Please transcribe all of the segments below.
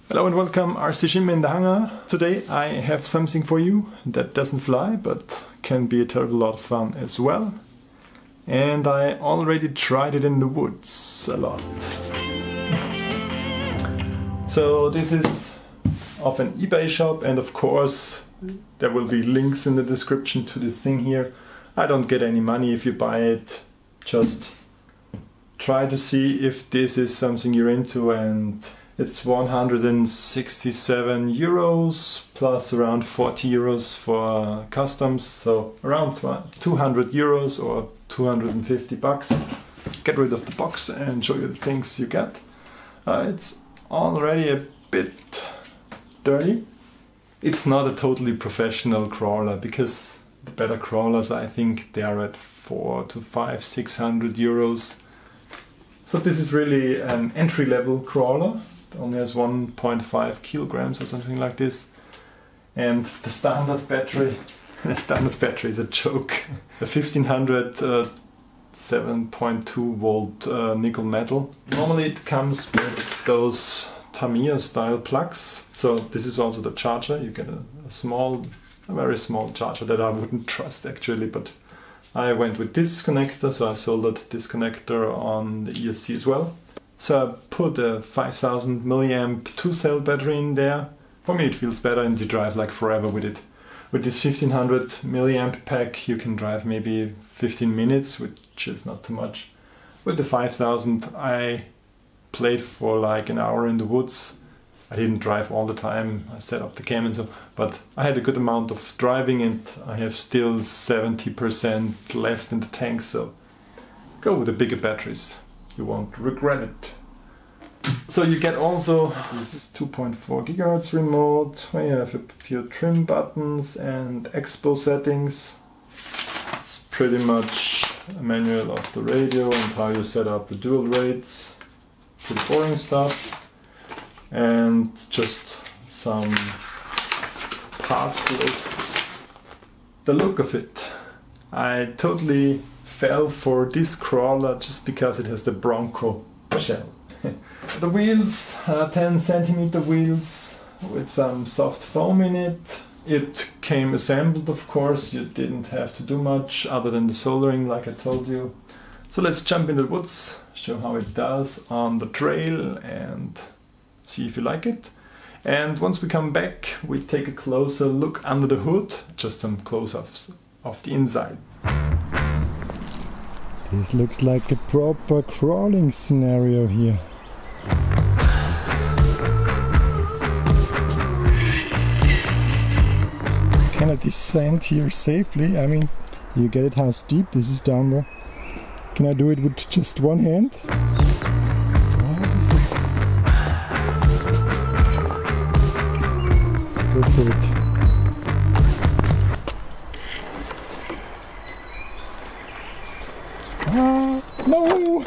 Hello and welcome, RCSchim in the hangar. Today I have something for you that doesn't fly but can be a terrible lot of fun as well. And I already tried it in the woods a lot. So this is of an eBay shop, and of course there will be links in the description to the thing here. I don't get any money if you buy it, just try to see if this is something you're into, and it's 167 euros plus around 40 euros for customs, so around 200 euros or 250 bucks. Get rid of the box and show you the things you get. It's already a bit dirty. It's not a totally professional crawler, because the better crawlers, I think they are at 400 to 600 euros. So this is really an entry-level crawler. It only has 1.5 kilograms or something like this. And the standard battery is a joke. A 1500 7.2 volt nickel metal. Normally it comes with those Tamiya style plugs. So this is also the charger. You get a very small charger that I wouldn't trust actually, but I went with this connector, so I soldered this connector on the ESC as well. So I put a 5000 milliamp 2-cell battery in there. For me it feels better, and you drive like forever with it. With this 1500 milliamp pack you can drive maybe 15 minutes, which is not too much. With the 5000 I played for like an hour in the woods. I didn't drive all the time, I set up the cam and so, but I had a good amount of driving, and I have still 70% left in the tank, so go with the bigger batteries. You won't regret it. So you get also this 2.4 GHz remote, where you have a few trim buttons and expo settings. It's pretty much a manual of the radio and how you set up the dual rates. Pretty boring stuff. And just some parts lists. The look of it. I totally fell for this crawler just because it has the Bronco shell. The wheels are 10 centimeter wheels with some soft foam in it. It came assembled, of course. You didn't have to do much other than the soldering, like I told you. So let's jump in the woods, show how it does on the trail, and see if you like it. And once we come back, we take a closer look under the hood, just some close-ups of the inside. This looks like a proper crawling scenario here. Can I descend here safely? I mean, you get it how steep this is down there. Can I do it with just one hand? Oh, this is... Go for it. Ah, no!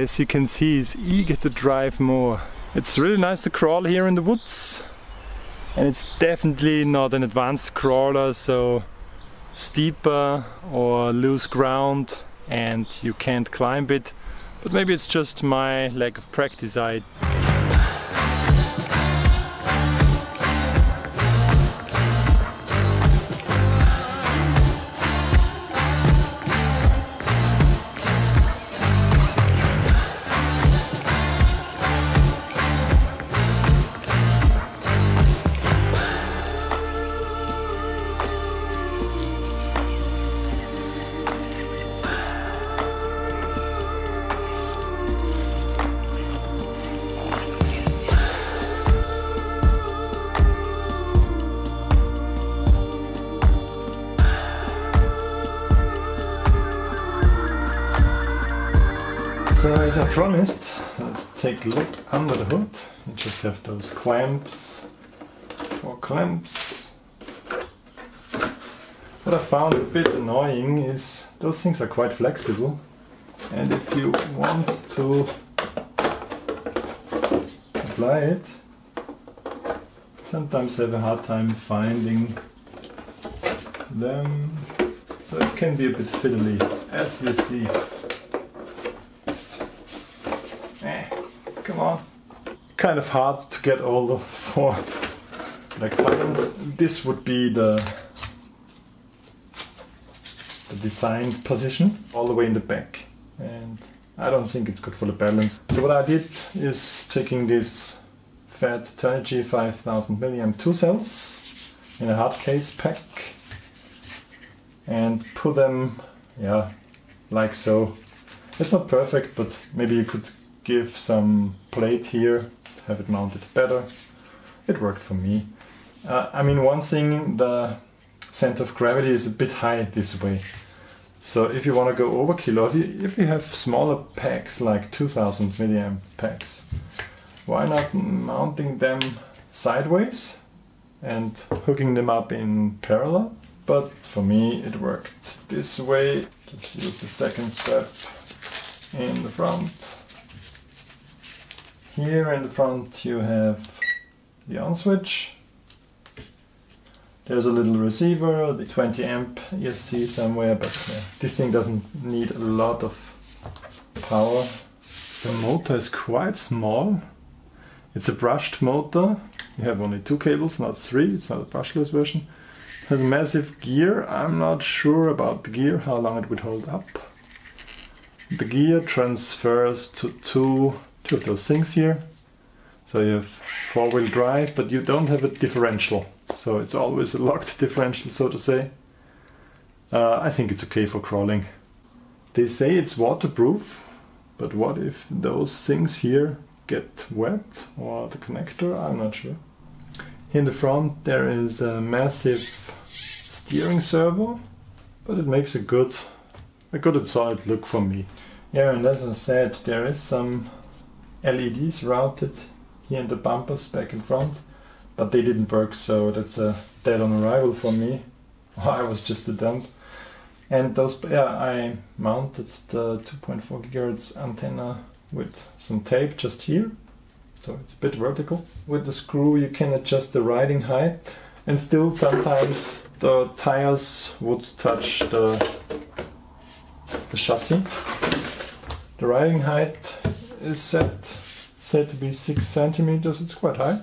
as you can see, is eager to drive more. It's really nice to crawl here in the woods, and it's definitely not an advanced crawler, so steeper or loose ground and you can't climb it, but maybe it's just my lack of practice. So as I promised, let's take a look under the hood. You just have those clamps, 4 clamps. What I found a bit annoying is those things are quite flexible, and if you want to apply it, sometimes have a hard time finding them, so it can be a bit fiddly, as you see. Come on. Kind of hard to get all the 4 like buttons. This would be the designed position all the way in the back, and I don't think it's good for the balance. So what I did is taking this fat Turnigy 5000 mAh 2 cells in a hard case pack and put them, yeah, like so. It's not perfect, but maybe you could give some plate here, have it mounted better. It worked for me. I mean, one thing, the center of gravity is a bit high this way. So if you want to go overkill, or if you have smaller packs like 2000 mAh packs, why not mounting them sideways and hooking them up in parallel? But for me it worked this way. Just use the second strap in the front. Here in the front you have the on switch. There's a little receiver, the 20 amp ESC somewhere, but this thing doesn't need a lot of power. The motor is quite small. It's a brushed motor. You have only 2 cables, not 3. It's not a brushless version. It has a massive gear. I'm not sure about the gear, how long it would hold up. The gear transfers to two of those things here. So you have 4-wheel drive, but you don't have a differential. So it's always a locked differential, so to say. I think it's okay for crawling. They say it's waterproof, but what if those things here get wet, or the connector? I'm not sure. In the front there is a massive steering servo, but it makes a good and solid look for me. Yeah, and as I said, there is some LEDs routed here in the bumpers back and front, but they didn't work, so that's a dead on arrival for me. I was just a dump. And those, yeah, I mounted the 2.4 GHz antenna with some tape just here, so it's a bit vertical. With the screw you can adjust the riding height, and still sometimes the tires would touch the chassis. The riding height is said to be 6 centimeters. It's quite high.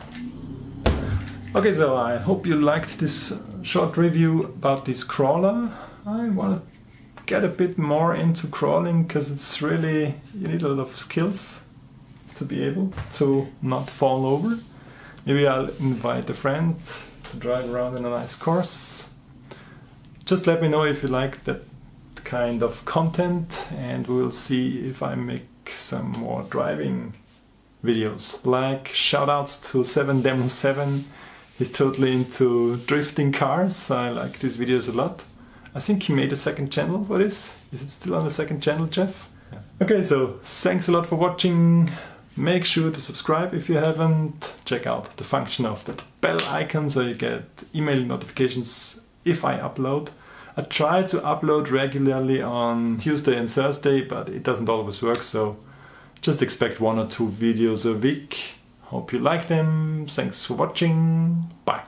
Okay, so I hope you liked this short review about this crawler. I want to get a bit more into crawling, because it's really, you need a lot of skills to be able to not fall over. Maybe I'll invite a friend to drive around in a nice course. Just let me know if you like that kind of content, and we'll see if I make some more driving videos. Like, shoutouts to 7Demo7. He's totally into drifting cars. I like these videos a lot. I think he made a second channel. What is? Is it still on the second channel, Jeff? Yeah. Okay, so thanks a lot for watching. Make sure to subscribe if you haven't. Check out the function of that bell icon so you get email notifications if I upload. I try to upload regularly on Tuesday and Thursday, but it doesn't always work, so Just expect 1 or 2 videos a week. Hope you like them. Thanks for watching. Bye.